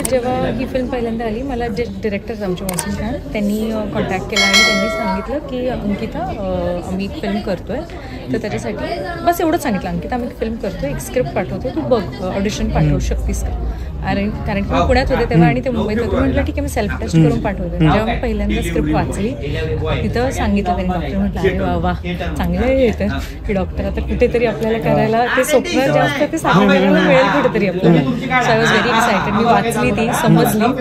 जेव्हा ही फिल्म पहिल्यांदा आली, मला जे डिरेक्टर आमचे वॉसिम खान त्यांनी कॉन्टॅक्ट केला आणि त्यांनी सांगितलं की अंकिता आम्ही एक फिल्म करतो आहे, तर त्याच्यासाठी बस एवढंच सांगितलं, अंकिता आम्ही एक फिल्म करतो आहे, एक स्क्रिप्ट पाठवतो, तू बघ ऑडिशन पाठवू शकतीस का. कारण की मी पुण्यात होते तेव्हा आणि ते मुंबईत होते. म्हटलं ठीक आहे, मी सेल्फ टेस्ट करून पाठवते. जेव्हा मी पहिल्यांदा स्क्रिप्ट वाचली तिथं सांगितलं त्यांनी, डॉक्टर म्हटलं अरे वा वा चांगलं येतं की डॉक्टर आता कुठेतरी आपल्याला करायला ते स्वप्न जे असतं ते साकारायला मिळेल कुठेतरी आपल्याला. So I was very excited. मी वाचली ती, समजली,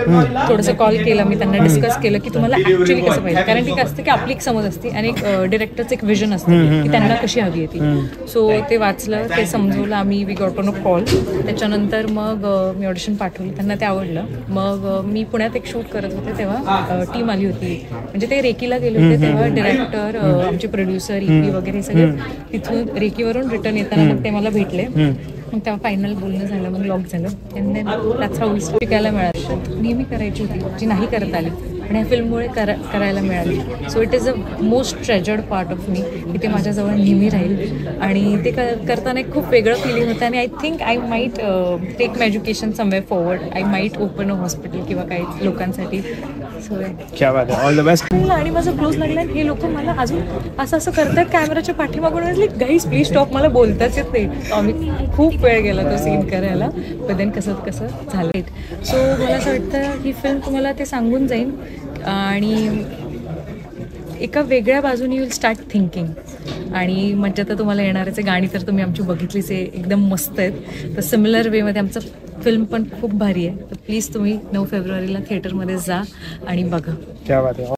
थोडंसं कॉल केलं मी त्यांना, डिस्कस केलं की तुम्हाला ॲक्च्युली कसं पाहिजे. कारण ती असतं की आपली एक समज असते आणि एक डिरेक्टरचं एक विजन असतं की त्यांना कशी हवी आहे ती. सो ते वाचलं, ते समजवलं आम्ही, we got on a call. त्याच्यानंतर मग मी ऑडिशन पाठवली, त्यांना ते आवडलं. मग मी पुण्यात एक शूट करत होते तेव्हा टीम आली होती, म्हणजे ते रेकीला गेले होते तेव्हा डिरेक्टर, आमचे प्रोड्युसर, ईपी वगैरे सगळे तिथून रेकीवरून रिटर्न येताना मग ते मला भेटले. मग तेव्हा फायनल बोलणं झालं, मग लॉक झालं. अँड देन त्याच हाऊ शिकायला मिळालं. नेहमी करायची होती जी नाही करत आली आणि या फिल्ममुळे करायला मिळाली. So it is a most treasured part of me की ते माझ्याजवळ नेहमी राहील आणि ते करताना एक खूप वेगळं फिलिंग होतं. आणि I think I might take my education somewhere forward. I might open a hospital किंवा काही लोकांसाठी. So all the best. आणि माझं क्लोज लागलं आणि हे लोक मला अजून असं करतात कॅमेराच्या पाठीमागून. गाईज प्लीज स्टॉप, मला बोलताच येत नाही. आम्ही खूप वेळ गेला तो सीन करायला, पण देन कसं झालं. सो मला असं वाटतं ही फिल्म तुम्हाला ते सांगून जाईन आणि एका वेगळ्या बाजूने यू विल स्टार्ट थिंकिंग. आणि मज्जा तर तुम्हाला येणारच आहे. गाणी तर तुम्ही आमची बघितलीच आहे, एकदम मस्त आहेत. तर सिमिलर वेमध्ये आमचं फिल्म पण खूप भारी आहे. तर प्लीज तुम्ही 9 फेब्रुवारीला थिएटरमध्ये जा आणि बघा.